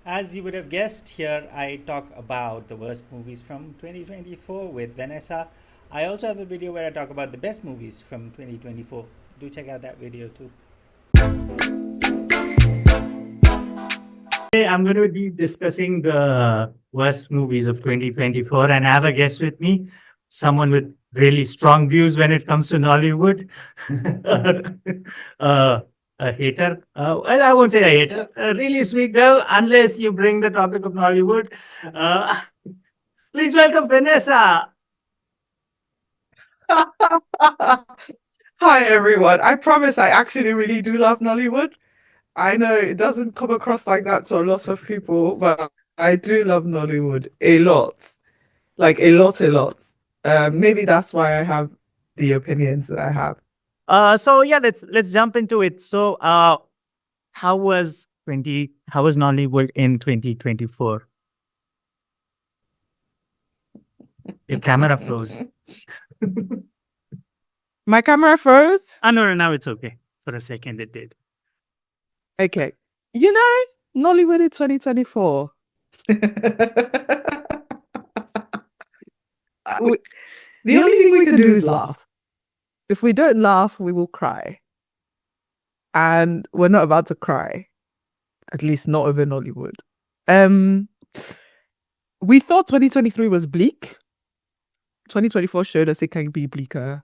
As you would have guessed, here I talk about the worst movies from 2024 with Vanessa. I also have a video where I talk about the best movies from 2024. Do check out that video too. Today I'm going to be discussing the worst movies of 2024, and I have a guest with me, someone with really strong views when it comes to Nollywood. uh, a hater. Well, I won't say a hater. A really sweet girl, unless you bring the topic of Nollywood. Uh, please welcome Vanessa. Hi everyone. I promise I actually really do love Nollywood. I know it doesn't come across like that to a lot of people, but I do love Nollywood a lot. Like a lot, a lot. Maybe that's why I have the opinions that I have. So yeah, let's jump into it. So, how was Nollywood in 2024? Your camera froze. My camera froze? No, now it's okay. For a second, it did. Okay. You know, Nollywood in 2024. The only thing we can do is laugh. If we don't laugh, we will cry. And we're not about to cry. At least not over Nollywood. We thought 2023 was bleak. 2024 showed us it can be bleaker.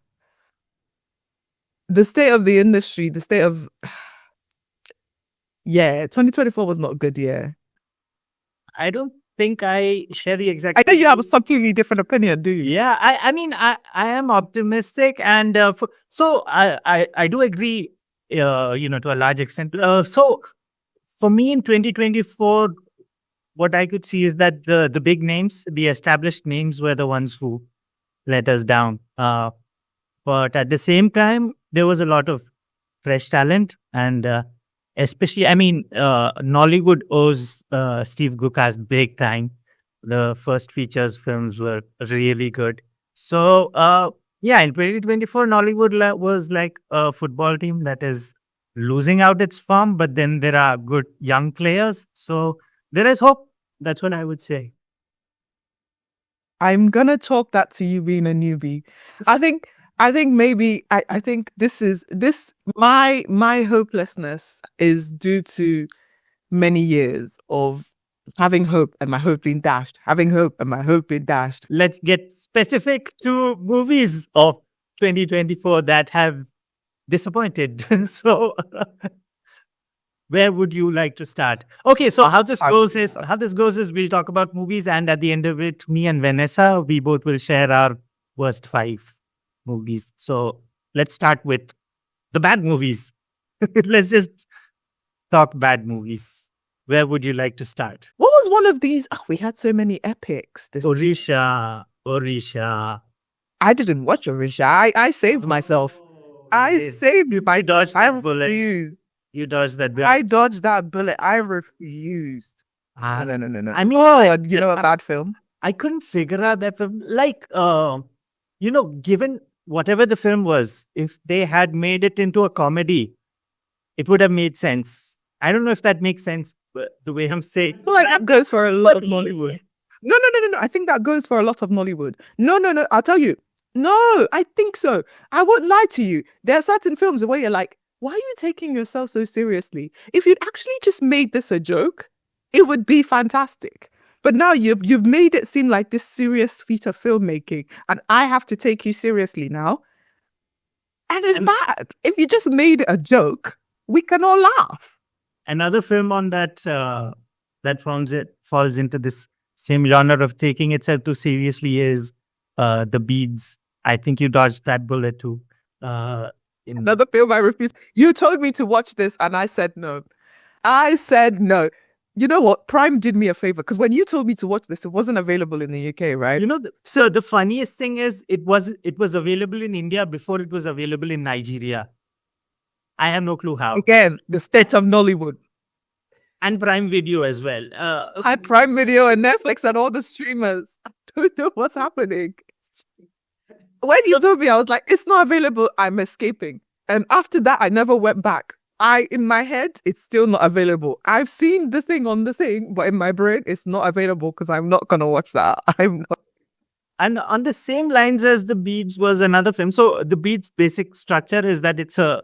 The state of the industry, the state of... Yeah, 2024 was not a good year. I don't think I share the exact. I know you have a completely different opinion, do you? Yeah, I mean, I am optimistic, and so I do agree, to a large extent. So for me in 2024, what I could see is that the big names, the established names, were the ones who let us down. But at the same time, there was a lot of fresh talent, and especially, I mean, Nollywood owes Steve Guka's big time. The first features films were really good. So, yeah, in 2024, Nollywood was like a football team that is losing out its form, but then there are good young players. So there is hope. That's what I would say. I'm gonna talk that to you being a newbie. I think maybe I think my hopelessness is due to many years of having hope and my hope being dashed, having hope and my hope being dashed. Let's get specific to movies of 2024 that have disappointed. So where would you like to start? Okay, so how this goes is we'll talk about movies, and at the end of it, me and Vanessa, we both will share our worst 5 movies. So let's start with the bad movies. Let's just talk bad movies. Where would you like to start? What was one of these? Oh, we had so many epics. Orisa. I didn't watch Orisa. I saved myself. I saved you. I dodged I that bullet. refused. You dodged that bullet. I dodged that bullet. I refused. Ah, No. I mean, You know a bad film? I couldn't figure out that film. Like, given whatever the film was, if they had made it into a comedy, it would have made sense. I don't know if that makes sense, but the way I'm saying. Well, that goes for a lot of Nollywood. No. I think that goes for a lot of Nollywood. No. I'll tell you. No, I think so. I won't lie to you. There are certain films where you're like, why are you taking yourself so seriously? If you'd actually just made this a joke, it would be fantastic. But now you've made it seem like this serious feat of filmmaking, and I have to take you seriously now. And it's bad. If you just made it a joke, we can all laugh. Another film on that that falls into this same genre of taking itself too seriously is The Beads. I think you dodged that bullet too. Another film I refuse. You told me to watch this and I said no. You know what? Prime did me a favor because when you told me to watch this, it wasn't available in the UK, right? So the funniest thing is it was available in India before it was available in Nigeria. I have no clue how. Again, the state of Nollywood. And Prime Video as well. I Prime Video and Netflix and all the streamers. I don't know what's happening. When you told me, I was like, it's not available. I'm escaping. And after that, I never went back. in my head, it's still not available. I've seen the thing on the thing, but in my brain, it's not available because I'm not gonna watch that. I'm not. And on the same lines as The Beats was another film. So The Beats' basic structure is that it's a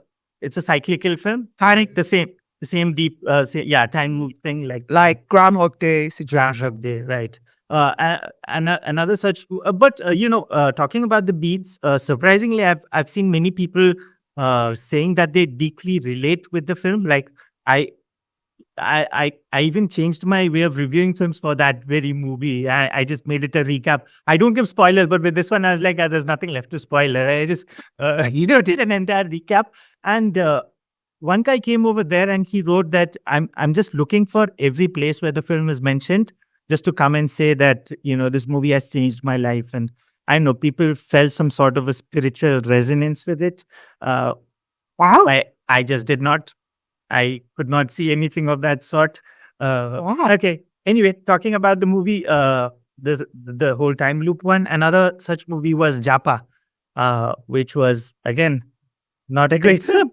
cyclical film. The same deep time loop thing Like Groundhog Day, Groundhog Day, right? Another such, talking about The Beats, surprisingly, I've seen many people saying that they deeply relate with the film. Like I even changed my way of reviewing films for that very movie. I just made it a recap. I don't give spoilers, but with this one, I was like, there's nothing left to spoil. I just, did an entire recap. And one guy came over there and he wrote that I'm just looking for every place where the film is mentioned, just to come and say that, this movie has changed my life. And I know people felt some sort of a spiritual resonance with it. Wow. I just did not. I could not see anything of that sort. Wow. Okay. Anyway, talking about the movie, the whole time loop one, another such movie was Japa, which was, again, not a great film.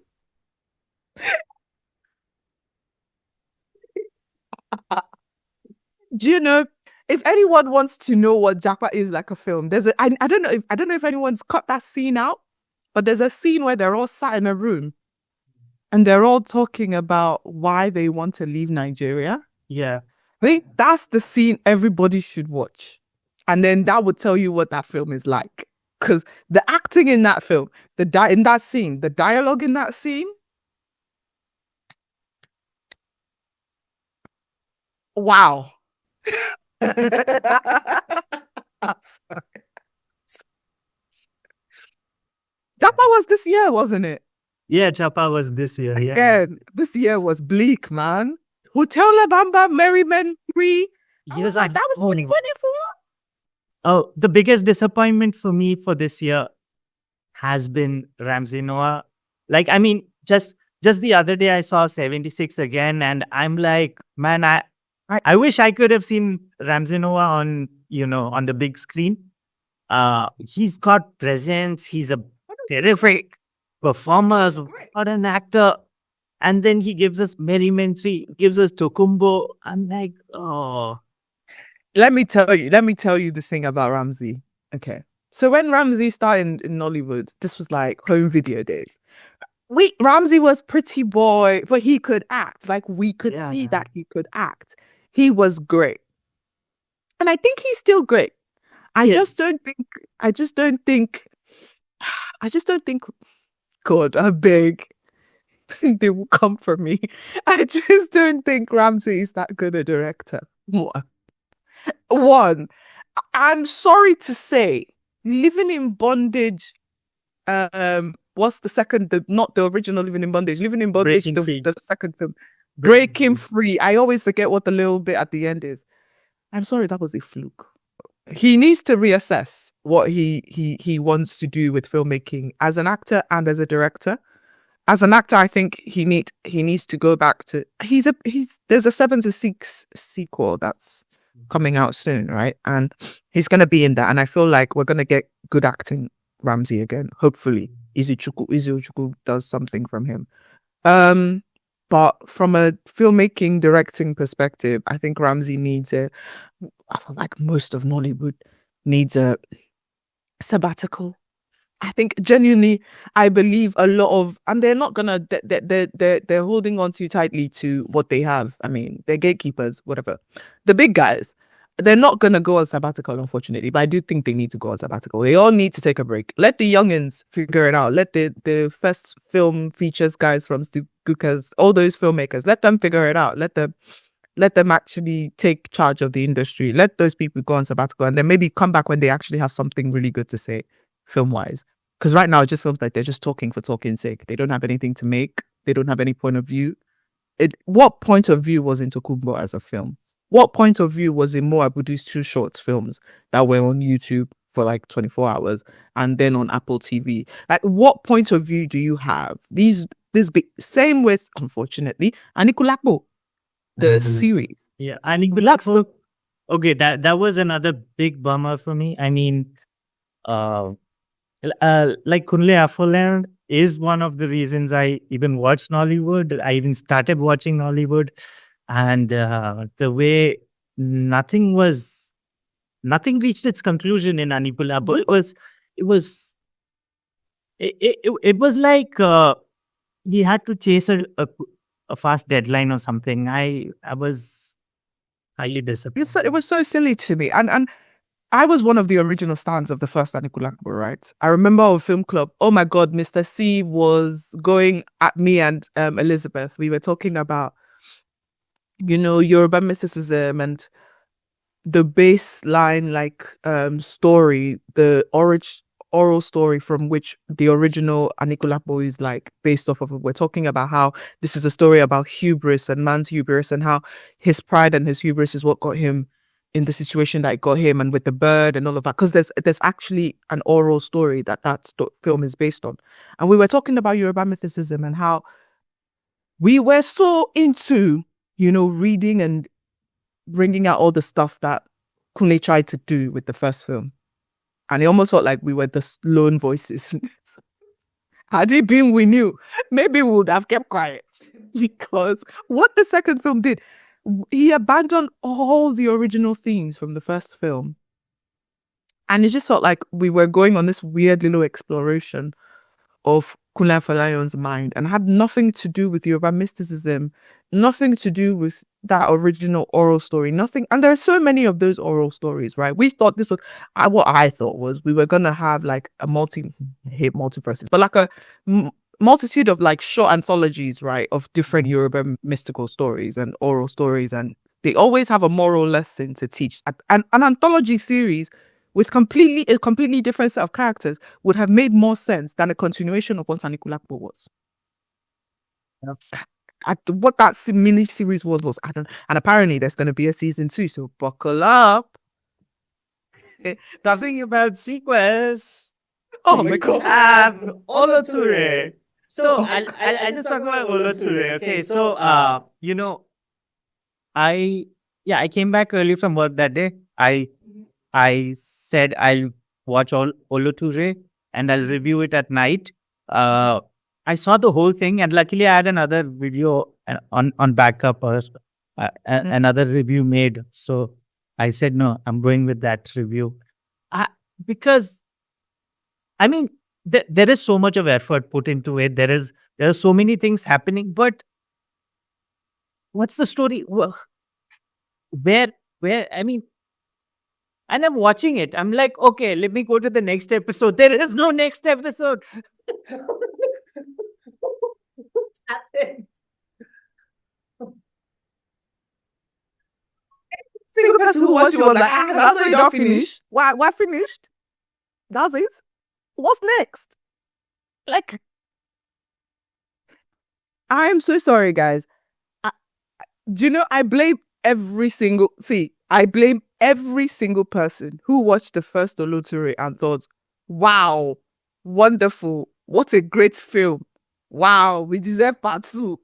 Do you know, if anyone wants to know what Japa is like a film, I don't know if anyone's cut that scene out, but there's a scene where they're all sat in a room and they're all talking about why they want to leave Nigeria. Yeah. That's the scene everybody should watch. And then that would tell you what that film is like. Because the acting in that film, in that scene, the dialogue in that scene, wow. Japa was this year, wasn't it? Yeah, Japa was this year. Yeah. Again, this year was bleak, man. Hotel Labamba, Merry Men 3. Yes, that was 2024. Oh, the biggest disappointment for me for this year has been Ramsey Nouah. Like, I mean, just the other day I saw 76 again, and I'm like, man, I wish I could have seen Ramsey Nouah on the big screen. He's got presence. He's a terrific performer, not an actor. And then he gives us Merry Men 3, gives us Tokunbo. I'm like, oh. Let me tell you the thing about Ramsey. Okay. So when Ramsey started in Nollywood, this was like home video days. Ramsey was pretty boy, but he could act. Like, we could see that he could act. He was great. And I think he's still great. I just don't think God, I'm big. They will come for me. I just don't think Ramsey is that good a director. One, I'm sorry to say, Living in Bondage, what's the second, not the original Living in Bondage, Living in Bondage, the second film, Breaking Free. I always forget what the little bit at the end is. I'm sorry, that was a fluke. He needs to reassess what he wants to do with filmmaking as an actor and as a director. As an actor, I think he needs to go back to there's a 7 to 6 sequel that's coming out soon, right? And he's gonna be in that, and I feel like we're gonna get good acting Ramsey again. Hopefully, Izuchukwu does something from him. But from a filmmaking directing perspective, I think Ramsey needs I feel like most of Nollywood needs a sabbatical. I think genuinely, I believe a lot of, and they're not gonna, they're holding on too tightly to what they have. I mean, they're gatekeepers, whatever. The big guys, they're not gonna go on sabbatical, unfortunately. But I do think they need to go on sabbatical. They all need to take a break. Let the youngins figure it out. Let the first film features guys from Gukas, all those filmmakers, let them figure it out. Let them actually take charge of the industry. Let those people go on sabbatical, and then maybe come back when they actually have something really good to say, film-wise. Because right now it just feels like they're just talking for talking's sake. They don't have anything to make. They don't have any point of view. What point of view was in Tokunbo as a film? What point of view was in Mo Abudu's 2 short films that were on YouTube for like 24 hours and then on Apple TV? Like, what point of view do you have? Same with, unfortunately, Anikulapo, the series. Yeah, Anikulap. Okay, that was another big bummer for me. I mean, like Kunle Afoland, is one of the reasons I even watched Nollywood. I even started watching Nollywood, and the way nothing was, nothing reached its conclusion in Anikulapo. It was, it was like he had to chase a fast deadline or something. I was highly disappointed. It was so silly to me. And I was one of the original stars of the first Anikulapo, right? I remember our film club. Oh my God, Mr. C was going at me and Elizabeth. We were talking about, Yoruba mysticism and the baseline story, the oral story from which the original Anikulapo is like based off of. We're talking about how this is a story about hubris and man's hubris, and how his pride and his hubris is what got him in the situation that got him, and with the bird and all of that, because there's actually an oral story that film is based on. And we were talking about Yoruba mythicism and how we were so into reading and bringing out all the stuff that Kunle tried to do with the first film. And it almost felt like we were the lone voices. Had it been we knew, maybe we would have kept quiet. Because what the second film did, he abandoned all the original themes from the first film. And it just felt like we were going on this weird little exploration of Kunle Afalayon's mind, and had nothing to do with Yoruba mysticism, nothing to do with that original oral story, nothing. And there are so many of those oral stories, right? We thought this was, what I thought was we were going to have like a multiverses, but like a multitude of like short anthologies, right? Of different Yoruba mystical stories and oral stories. And they always have a moral lesson to teach. An anthology series with a completely different set of characters would have made more sense than a continuation of what Anikulapo was. What that mini series was, I don't. And apparently there's going to be a season 2, so buckle up. Talking about sequels. Oh my God. Oloture. So I just talk about Oloture. Okay, so I came back early from work that day. I said I'll watch all Oloture and I'll review it at night. I saw the whole thing, and luckily I had another video on backup or another review made. So I said no, I'm going with that review because I mean there is so much of effort put into it. There are so many things happening, but what's the story? Where I mean. And I'm watching it. I'm like, okay, let me go to the next episode. There is no next episode. Single person who watched it was like, that's why you're finished. Why finished? That's it. What's next? Like, I'm so sorry, guys. I blame every single person who watched the first Oloture and thought, wow, wonderful, what a great film. Wow, we deserve part 2.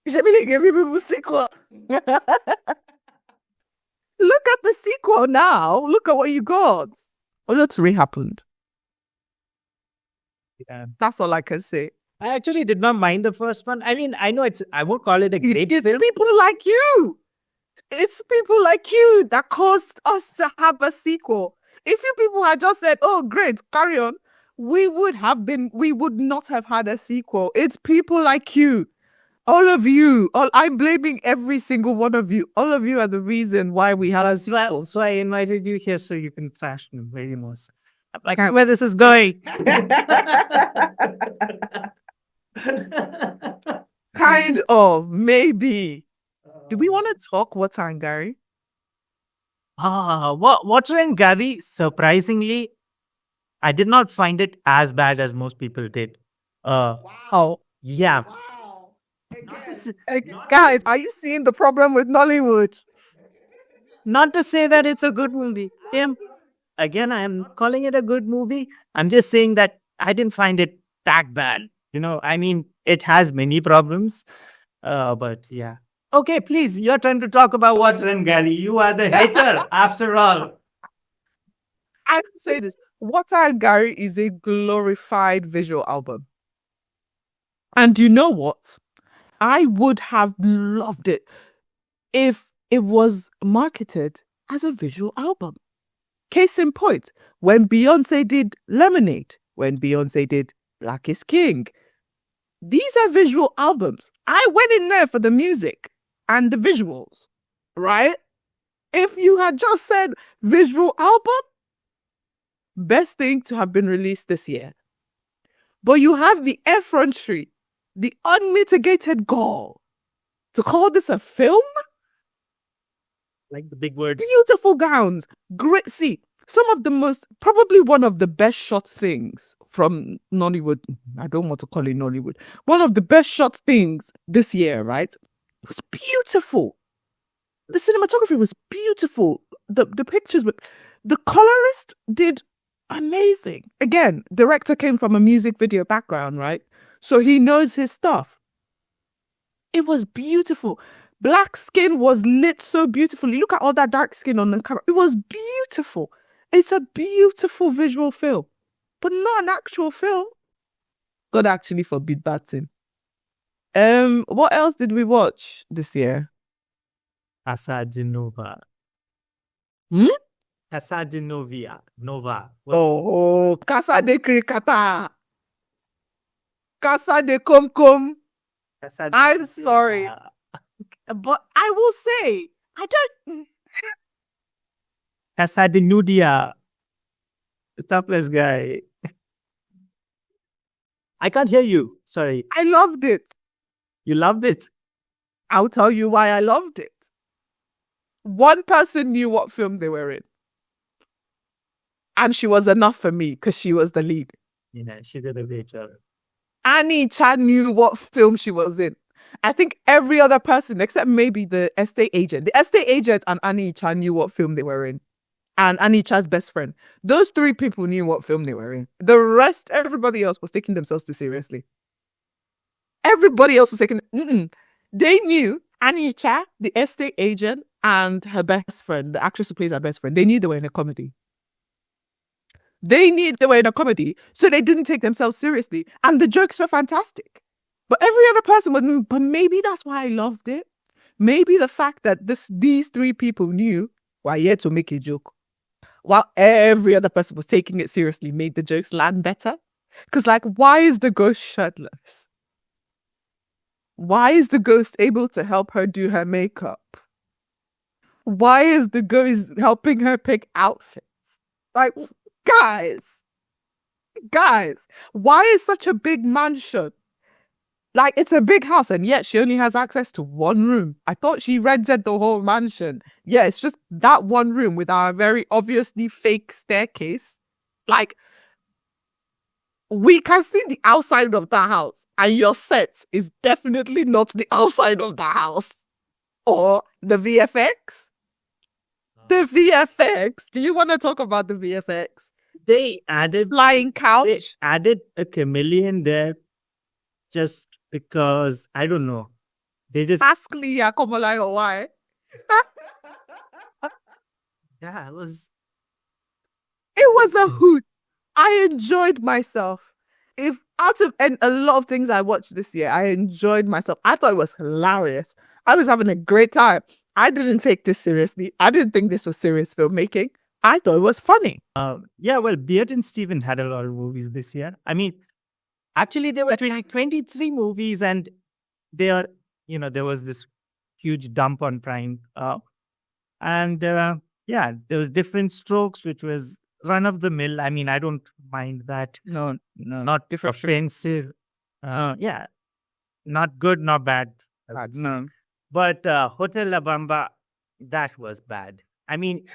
You should be giving people sequel. Look at the sequel now. Look at what you got. Oloture happened. Yeah. That's all I can say. I actually did not mind the first one. I mean, I know I won't call it a great film. People like you. It's people like you that caused us to have a sequel. If you people had just said, oh, great, carry on, we would not have had a sequel. It's people like you. All of you. I'm blaming every single one of you. All of you are the reason why we had a sequel. So I invited you here so you can trash me very much. I'm like, where this is going. Kind of, maybe. Do we want to talk Water and Garri? Water and Garri, surprisingly, I did not find it as bad as most people did. Wow. Yeah. Wow. Guys, are you seeing the problem with Nollywood? Not to say that it's a good movie. Again, I'm calling it a good movie. I'm just saying that I didn't find it that bad. I mean, it has many problems. But yeah. Okay, please, your turn to talk about Water and Garri. You are the hater, after all. I would say this. Water and Garri is a glorified visual album. And you know what? I would have loved it if it was marketed as a visual album. Case in point, when Beyonce did Lemonade, when Beyonce did Black is King, these are visual albums. I went in there for the music and the visuals, right? If you had just said visual album, best thing to have been released this year. But you have the effrontery, the unmitigated gall to call this a film? Like the big words. Beautiful gowns, great. See, some of the most, probably one of the best shot things from Nollywood. I don't want to call it Nollywood. One of the best shot things this year, right? It was beautiful. The cinematography was beautiful. The pictures were, the colorist did amazing. Again, director came from a music video background, right? So he knows his stuff. It was beautiful. Black skin was lit so beautifully. Look at all that dark skin on the camera. It was beautiful. It's a beautiful visual film, but not an actual film. God actually forbid that thing. What else did we watch this year? Casa de Novia. Hmm? Casa de Novia. Nova. Oh, Casa de Cricata. Casa de Comcom. Casa de I'm Novia. sorry. But I will say, I don't. Casa de Nudia. The topless guy. I can't hear you. Sorry. I loved it. You loved it? I'll tell you why I loved it. One person knew what film they were in. And she was enough for me because she was the lead. You know, she did a great job. Annie Chan knew what film she was in. I think every other person, except maybe the estate agent. The estate agent and Annie Chan knew what film they were in. And Annie Chan's best friend. Those three people knew what film they were in. The rest, everybody else was taking themselves too seriously. Everybody else was taking... They knew Annie Chan, the estate agent, and her best friend, the actress who plays her best friend. They knew they were in a comedy. They knew they were in a comedy, so they didn't take themselves seriously. And the jokes were fantastic. But every other person was... But maybe that's why I loved it. Maybe the fact that these three people knew were here to make a joke, while every other person was taking it seriously, made the jokes land better. Because, like, why is the ghost shirtless? Why is the ghost able to help her do her makeup? Why is the ghost helping her pick outfits? Like, guys, why is such a big mansion? Like, it's a big house, and yet she only has access to one room. I thought she rented the whole mansion. Yeah, it's just that one room with our very obviously fake staircase. Like, we can see the outside of the house, and your set is definitely not the outside of the house. Or the VFX. The VFX. Do you want to talk about the VFX? They added... Flying couch. They added a chameleon there just because, I don't know. They just... Ask Leah Funmilayo why. Yeah, it was a hoot. I enjoyed myself. If out of and a lot of things I watched this year, I enjoyed myself. I thought it was hilarious. I was having a great time. I didn't take this seriously. I didn't think this was serious filmmaking. I thought it was funny. Yeah, well, Beard and Steven had a lot of movies this year. I mean, actually, there were like 23 movies, and there was this huge dump on Prime. Yeah, there was Different Strokes, which was run of the mill. I mean, I don't mind that. No. Not offensive. Yeah, not good, not bad. No. But Hotel Labamba, that was bad. I mean,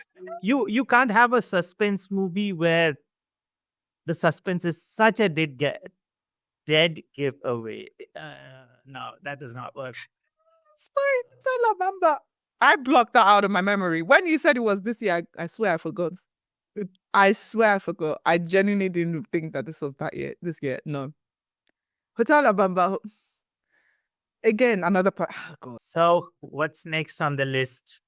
you can't have a suspense movie where the suspense is such a dead giveaway. No, that does not work. Sorry, Hotel Labamba. I blocked that out of my memory. When you said it was this year, I swear I forgot. I swear I forgot. I genuinely didn't think that this was this year. No. Hotel Labamba. Again, another part. Oh, God. So, what's next on the list?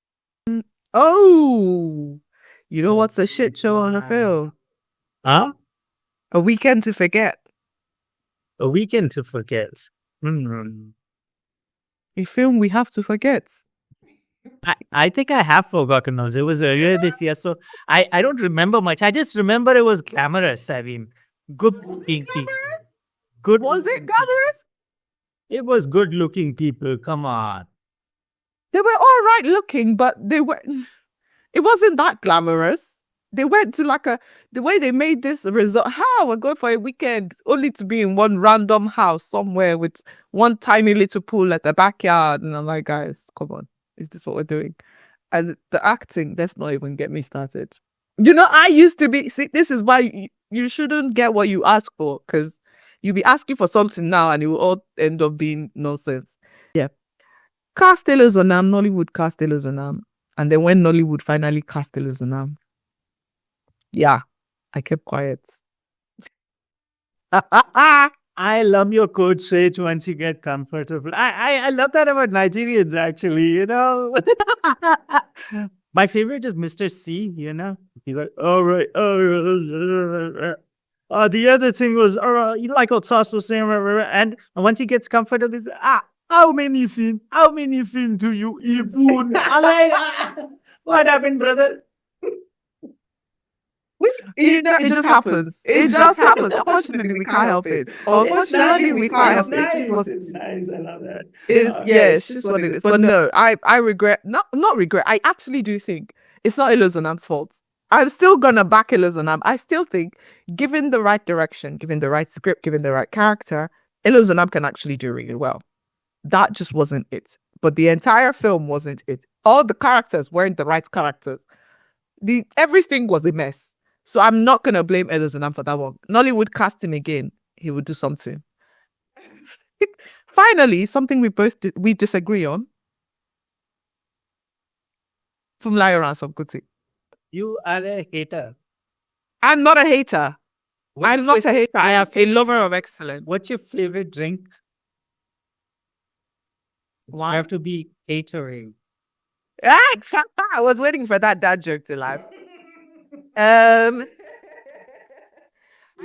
Oh, you know what's a shit show on a film? Huh? A Weekend to Forget. A Weekend to Forget. A film we have to forget. I think I have forgotten also. It was earlier this year, so I don't remember much. I just remember it was glamorous. I mean, good looking people. Good. Was it glamorous? It was good looking people. Come on. They were all right looking, but it wasn't that glamorous. They went to the way they made this resort. How we're going for a weekend only to be in one random house somewhere with one tiny little pool at the backyard. And I'm like, guys, come on. Is this what we're doing? And the acting, let's not even get me started. I used to be, see, this is why you shouldn't get what you ask for, because you'll be asking for something now and it will all end up being nonsense. Yeah. Cast Onam, Nollywood cast Onam. And then when Nollywood finally cast Onam, yeah, I kept quiet. I love your code switch once you get comfortable. I love that about Nigerians, actually, My favorite is Mr. C, He's like, all right. The other thing was, like what Sauce was saying, and once he gets comfortable, he's how many film do you even? What happened, brother? It just happens. It just happens. Unfortunately, we can't help it. Unfortunately, we can't help it. It's nice. I love that. It's just what it is. But no, I regret, not regret. I actually do think it's not Ilozonam's fault. I'm still gonna back Ilozonam. I still think, given the right direction, given the right script, given the right character, Ilozonam can actually do really well. That just wasn't it. But the entire film wasn't it. All the characters weren't the right characters. Everything was a mess. So I'm not going to blame Ilozonam for that one. Nollywood cast him again. He would do something. Finally, something we disagree on. Funmilayo Ransome Kuti. You are a hater. I'm not a hater. I'm not a hater. I am a lover of excellence. What's your favorite drink? Why? You have to be catering. I was waiting for that dad joke to laugh. I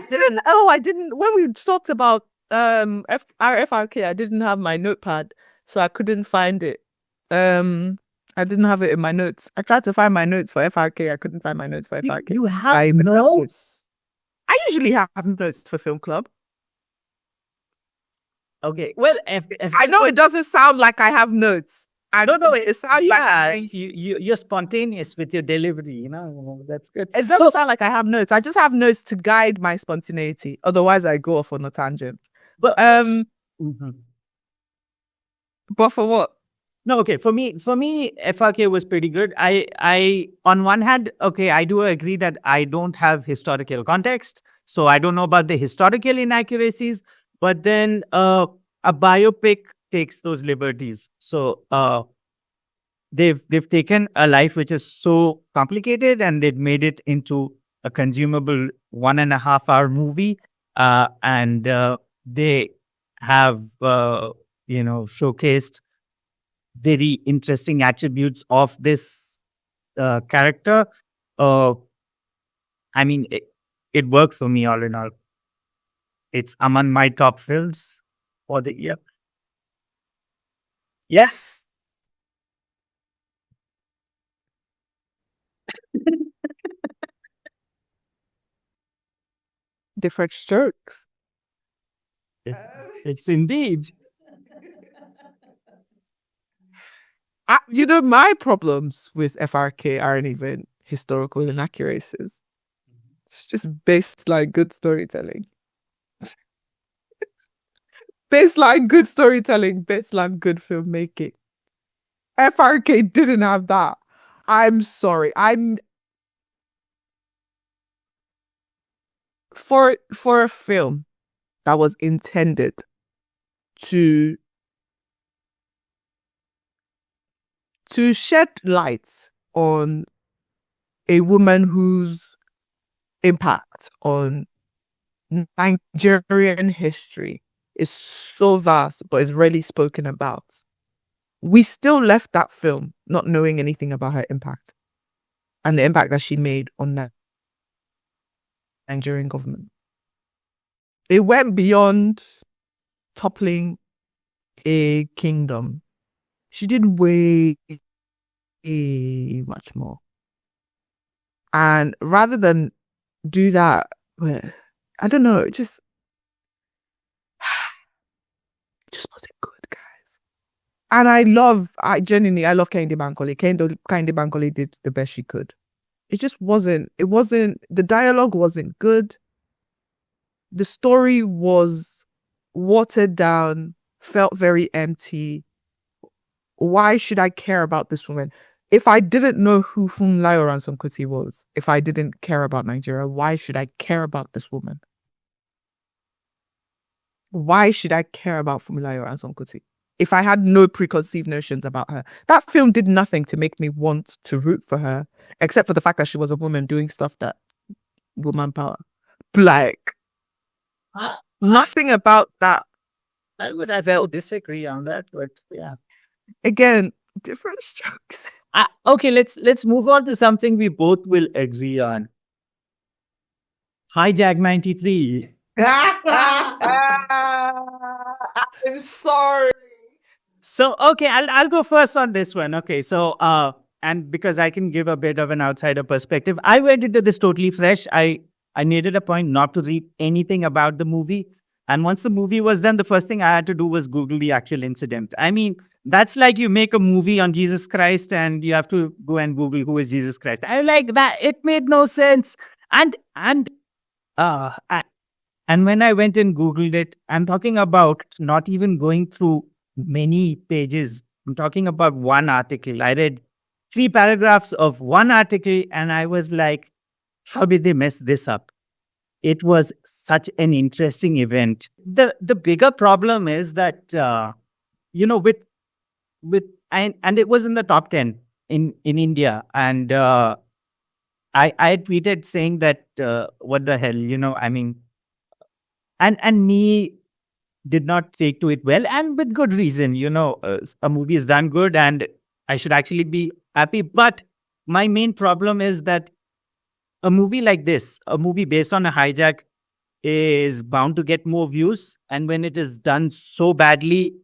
didn't. When we talked about our FRK, I didn't have my notepad, so I couldn't find it. I didn't have it in my notes. I tried to find my notes for FRK. I couldn't find my notes for FRK. You have notes? I usually have notes for film club. Okay. Well, if I know it doesn't sound like I have notes. I don't know. It sounds like you're spontaneous with your delivery. That's good. It doesn't sound like I have notes. I just have notes to guide my spontaneity. Otherwise, I go off on a tangent. But but for what? No, okay. For me, FRK was pretty good. I on one hand, okay, I do agree that I don't have historical context, so I don't know about the historical inaccuracies. But then a biopic takes those liberties. So they've taken a life which is so complicated and they've made it into a consumable 1.5 hour movie. And they have showcased very interesting attributes of this character. I mean, it worked for me all in all. It's among my top films for the year. Yes. Different strokes. It's indeed. My problems with FRK aren't even historical inaccuracies. It's just baseline good storytelling. Baseline good storytelling, baseline good filmmaking. FRK didn't have that. I'm sorry. For a film that was intended to shed light on a woman whose impact on Nigerian history is so vast, but is rarely spoken about. We still left that film not knowing anything about her impact and the impact that she made on that Nigerian government. It went beyond toppling a kingdom. She did way much more. And rather than do that, I don't know, it just wasn't good, guys. And I genuinely love Kehinde Bankole. Kehinde Bankole did the best she could. It wasn't, the dialogue wasn't good. The story was watered down, felt very empty. Why should I care about this woman? If I didn't know who Funmilayo Ransome Kuti was, if I didn't care about Nigeria, why should I care about this woman? Why should I care about Funmilayo Ransome Kuti? If I had no preconceived notions about her. That film did nothing to make me want to root for her, except for the fact that she was a woman doing stuff that woman power. Like, nothing about that. I would disagree on that, but yeah. Again, different strokes. Okay, let's move on to something we both will agree on. Hijack 93. I'm sorry. So, okay, I'll go first on this one. Okay, so, and because I can give a bit of an outsider perspective, I went into this totally fresh. I needed a point not to read anything about the movie. And once the movie was done, the first thing I had to do was Google the actual incident. I mean, that's like you make a movie on Jesus Christ and you have to go and Google who is Jesus Christ. I like that. It made no sense. And when I went and Googled it, I'm talking about not even going through many pages. I'm talking about one article. I read 3 paragraphs of one article and I was like, how did they mess this up? It was such an interesting event. The bigger problem is that, and it was in the top 10 in India. And I tweeted saying that, what the hell, I mean, and me did not take to it well, and with good reason. A movie is done good and I should actually be happy. But my main problem is that a movie like this, a movie based on a hijack, is bound to get more views. And when it is done so badly,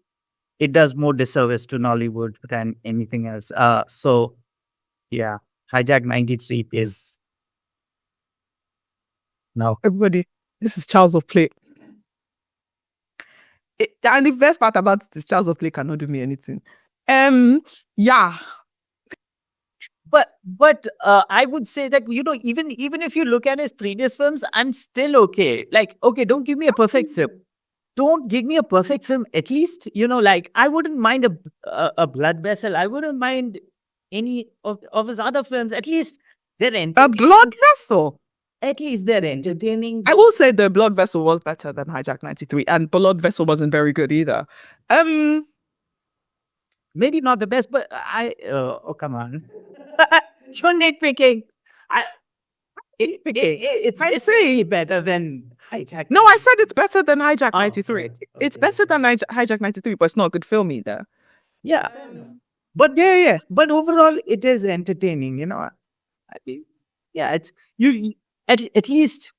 it does more disservice to Nollywood than anything else. So, yeah, Hijack 93 is... No. Everybody, this is Charles of Play. And the best part about it is Charles of Play cannot do me anything. Yeah. But I would say that, even if you look at his previous films, I'm still okay. Like, okay, don't give me a perfect film. Don't give me a perfect film. At least, like, I wouldn't mind a Blood Vessel. I wouldn't mind any of his other films. At least they're entertaining. A Blood Vessel? At least they're entertaining. I will say the Blood Vessel was better than Hijack 93, and Blood Vessel wasn't very good either. Maybe not the best, but come on. You're nitpicking. It's really better than Hijack. No, I said it's better than Hijack 93. Okay. It's better than Hijack 93, but it's not a good film either. Yeah. But yeah. But overall, it is entertaining, I mean, yeah, it's you at least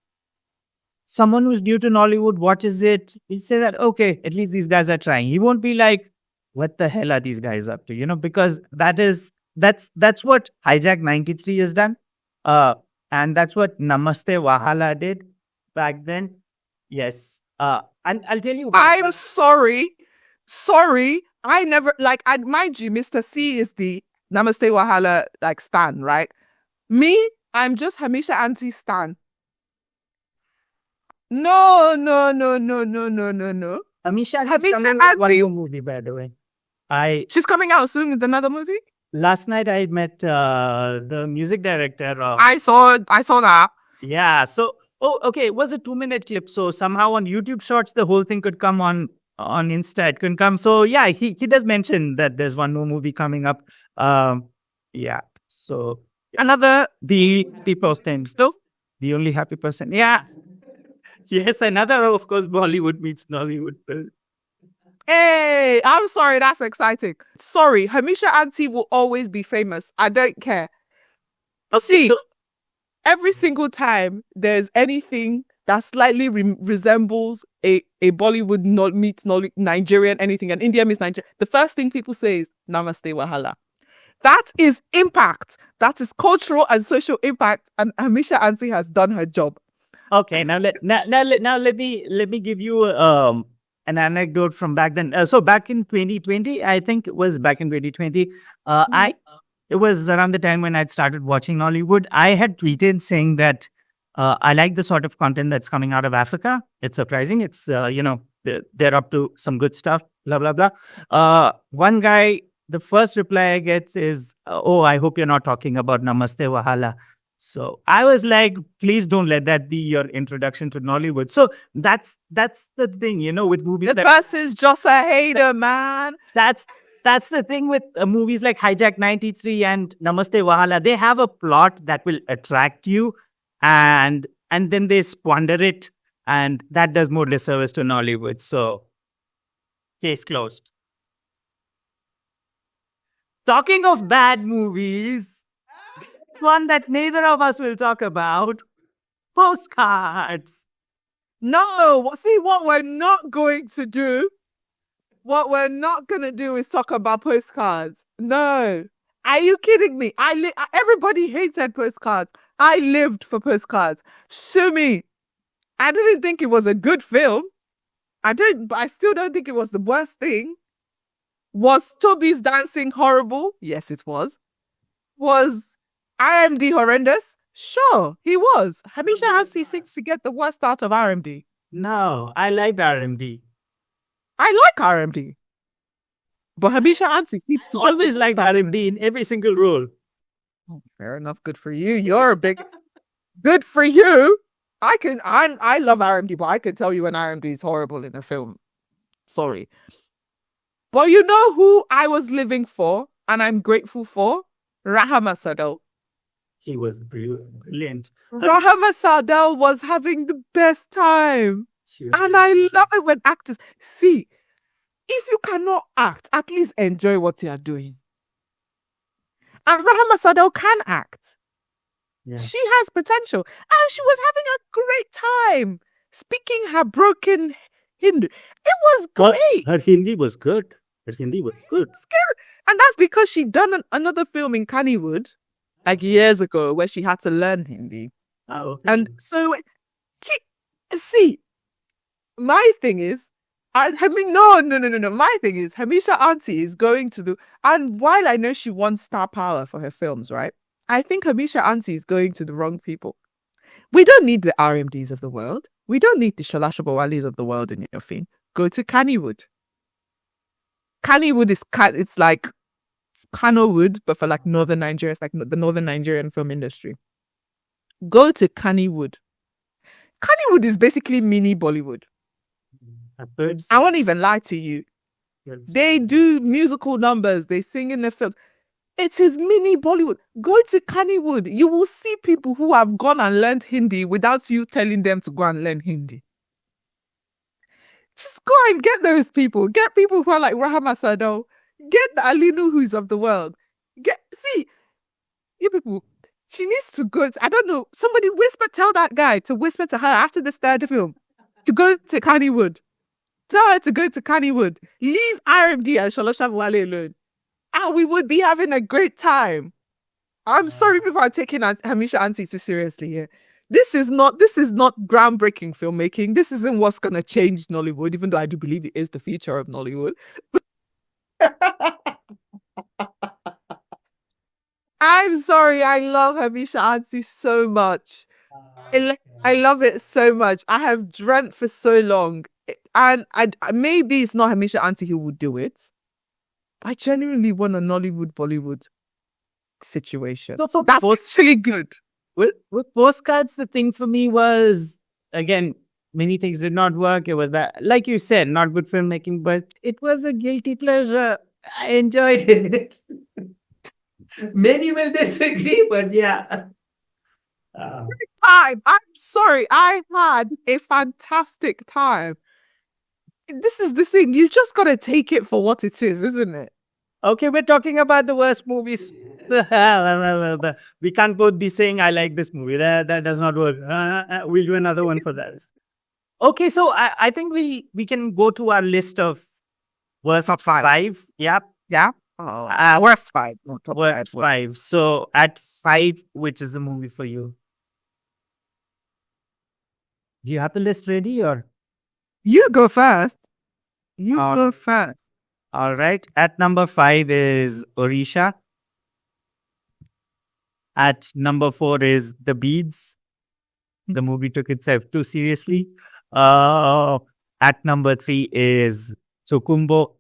someone who's new to Nollywood watches it, he'll say that, okay, at least these guys are trying. He won't be like, what the hell are these guys up to? Because that's what Hijack 93 has done. And that's what Namaste Wahala did back then. Yes. And I'll tell you. I'm sorry. I never, mind you, Mr. C is the Namaste Wahala, stan, right? Me, I'm just Hamisha Auntie stan. No. Hamisha coming with one new movie, by the way. She's coming out soon with another movie? Last night I met the music director. I saw that. Yeah. So, okay. It was a 2-minute clip. So somehow on YouTube Shorts, the whole thing could come on Insta. It couldn't come. So yeah, he does mention that there's one more movie coming up. Yeah. So another the person still the only happy person. Yeah. Yes. Another, of course, Bollywood meets Nollywood. Hey, I'm sorry, that's exciting. Sorry, Hamisha Auntie will always be famous. I don't care. See, every single time there's anything that slightly resembles a Bollywood meets Nigerian anything, and India meets Nigeria, the first thing people say is Namaste Wahala. That is impact. That is cultural and social impact, and Hamisha Auntie has done her job. Okay, now let me give you an anecdote from back then. So back in 2020, I think it was back in 2020. It was around the time when I'd started watching Nollywood. I had tweeted saying that I like the sort of content that's coming out of Africa. It's surprising. It's they're up to some good stuff. Blah blah blah. One guy, the first reply I get is, "Oh, I hope you're not talking about Namaste Wahala." So I was like, please don't let that be your introduction to Nollywood. So that's the thing, with movies. The person's just a hater, man. That's the thing with movies like Hijack 93 and Namaste Wahala. They have a plot that will attract you, and then they squander it, and that does more disservice to Nollywood. So, case closed. Talking of bad movies, one that neither of us will talk about, Postcards. No, see what we're not going to do. What we're not gonna do is talk about Postcards. No, are you kidding me? Everybody hated Postcards. I lived for Postcards. Sue me. I didn't think it was a good film. I still don't think it was the worst thing. Was Toby's dancing horrible? Yes, it was. Was RMD horrendous? Sure, he was. Hamisha Hansi seems to get the worst out of RMD. No, I liked RMD. I like RMD. But Hamisha Hansi seems to always like RMD in every single role. Oh, fair enough. Good for you. You're a big... Good for you. I love RMD, but I can tell you when RMD is horrible in a film. Sorry. But you know who I was living for and I'm grateful for? Rahama Sadal. He was brilliant. Rahama Sadal was having the best time. And I love it when actors... See, if you cannot act, at least enjoy what you are doing. And Rahama Sadal can act. Yeah. She has potential. And she was having a great time speaking her broken Hindi. It was great. Her Hindi was good. And that's because she'd done another film in Kannywood, like years ago, where she had to learn Hindi. Oh, okay. And so, see, my thing is, no. My thing is, Hamisha Auntie is going to do, and while I know she wants star power for her films, right? I think Hamisha Auntie is going to the wrong people. We don't need the RMDs of the world. We don't need the Shola Shobawalis of the world in your film. Go to Kannywood. Kannywood it's like Kanowood, but for like Northern Nigeria. It's like the Northern Nigerian film industry. Go to Kannywood. Kannywood is basically mini Bollywood. I won't even lie to you. Yes. They do musical numbers. They sing in their films. It is mini Bollywood. Go to Kannywood. You will see people who have gone and learned Hindi without you telling them to go and learn Hindi. Just go and get those people. Get people who are like Rahama Sadal. Get the Ali Nuhus of the world. See, you people, she needs to go. I don't know. Somebody tell that guy to whisper to her after the third film to go to Kannywood. Tell her to go to Kannywood. Leave RMD and Shola Shobawalis alone. And we would be having a great time. I'm sorry people are taking Hamisha Auntie too seriously here. This is not groundbreaking filmmaking. This isn't what's going to change Nollywood, even though I do believe it is the future of Nollywood. I'm sorry. I love Hamisha Auntie so much. I love it so much. I have dreamt for so long. And maybe it's not Hamisha Auntie who would do it. I genuinely want a Nollywood Bollywood situation. So that's actually good. With Postcards, the thing for me was, again, many things did not work. It was that, like you said, not good filmmaking, but it was a guilty pleasure. I enjoyed it. Many will disagree, but yeah. I'm sorry. I had a fantastic time. This is the thing. You just got to take it for what it is, isn't it? Okay, we're talking about the worst movies. the hell? We can't both be saying I like this movie. That does not work. We'll do another one for that. Okay, so I think we can go to our list of worst Top five. Yep. Yeah. Oh, worst five. No, top Worst five. five. So at 5, which is the movie for you? Do you have the list ready or? You go first. You Uh, go first. All right. At number 5 is Orisa. At number 4 is The Beads. The movie took itself too seriously. At number 3 is Tokunbo.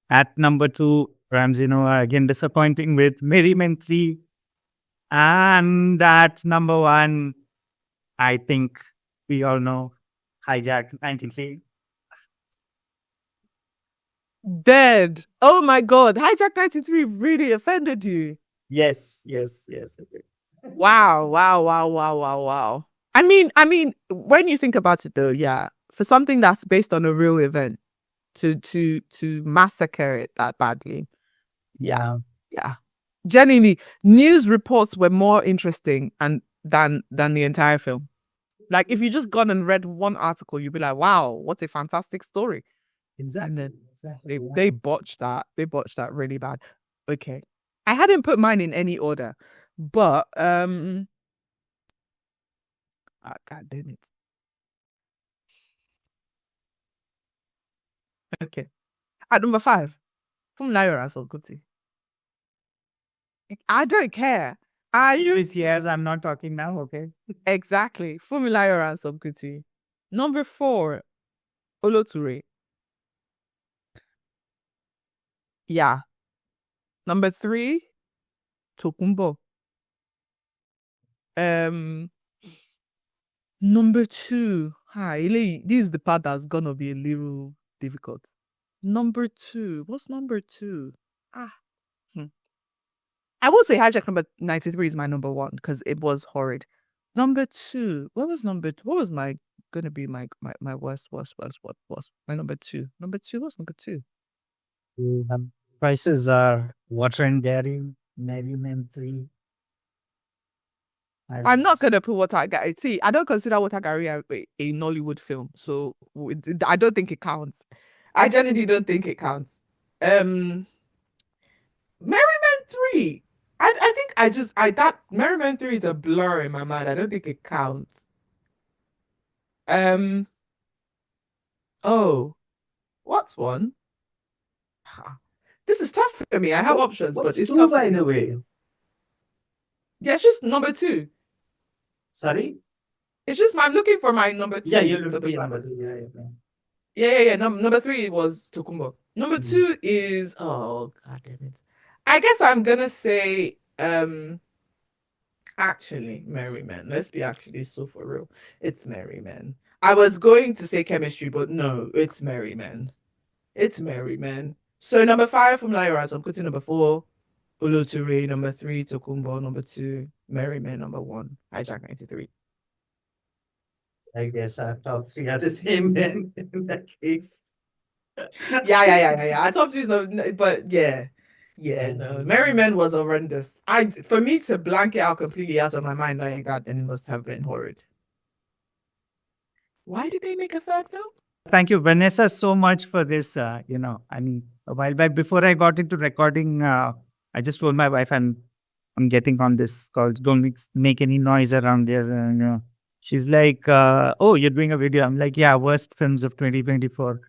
At number 2, Ramsey Nouah, again disappointing with Merry Men 3. And at number 1, I think we all know, Hijack 93. Dead. Oh my God. Hijack 93 really offended you. Yes. Wow. I mean, when you think about it though, yeah, for something that's based on a real event, to massacre it that badly, yeah. Genuinely, news reports were more interesting and than the entire film. Like if you just gone and read one article, you'd be like, wow, what a fantastic story. Exactly. They botched that. They botched that really bad. Okay. I hadn't put mine in any order, but God damn it. Okay. At number 5, Funmilayo and Kuti. I don't care. Yes, I'm not talking now, okay? Exactly. Funmilayo and Kuti. Number 4, Oloture. Yeah. Number 3, Tokunbo. Number 2. This is the part that's gonna be a little difficult. Number 2. What's number 2? I will say Hijack number 93 is my number 1 because it was horrid. Number 2. What was number 2? What was my gonna be my worst? What my number 2? Number 2. What's number 2? Prices are Water and Garri, Merry Men 3. I'm not gonna put Water Garri. See, I don't consider Water Garri a Nollywood film, so I don't think it counts. I genuinely don't think it counts. Merry Men 3. I think that Merry Men 3 is a blur in my mind. I don't think it counts. Oh, what's one? This is tough for me. I have options, but it's tough. by the way. Yeah, it's just number 2. Sorry? It's just I'm looking for my number 2. Yeah, you're looking for your number 2. Yeah. Number 3 was Tokunbo. Number 2 is God damn it. I guess I'm gonna say actually Merry Men. Let's be actually so for real. It's Merry Men. I was going to say Chemistry, but no, it's Merry Men. It's Merry Men. So number 5 Funmilayo and Kuti, number 4 Oloture, number 3 Tokunbo, number 2 Merry Men, number 1 Hijack 93. I guess our top 3 are the same then in that case. Yeah. Our top 2 is no, but yeah. Yeah, no. Merry Men was horrendous. For me to blank it out completely out of my mind like that, then it must have been horrid. Why did they make a third film? Thank you, Vanessa, so much for this. I mean, a while back before I got into recording, I just told my wife I'm getting on this call. Don't make any noise around here. She's like, oh, you're doing a video. I'm like, yeah, worst films of 2024.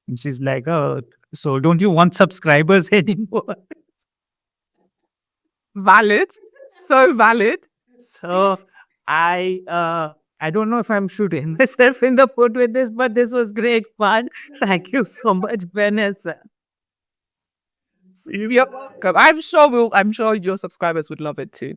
And she's like, oh, so don't you want subscribers anymore? Valid. So valid. So I don't know if I'm shooting myself in the foot with this, but this was great fun. Thank you so much, Vanessa. Yep. I'm sure your subscribers would love it too.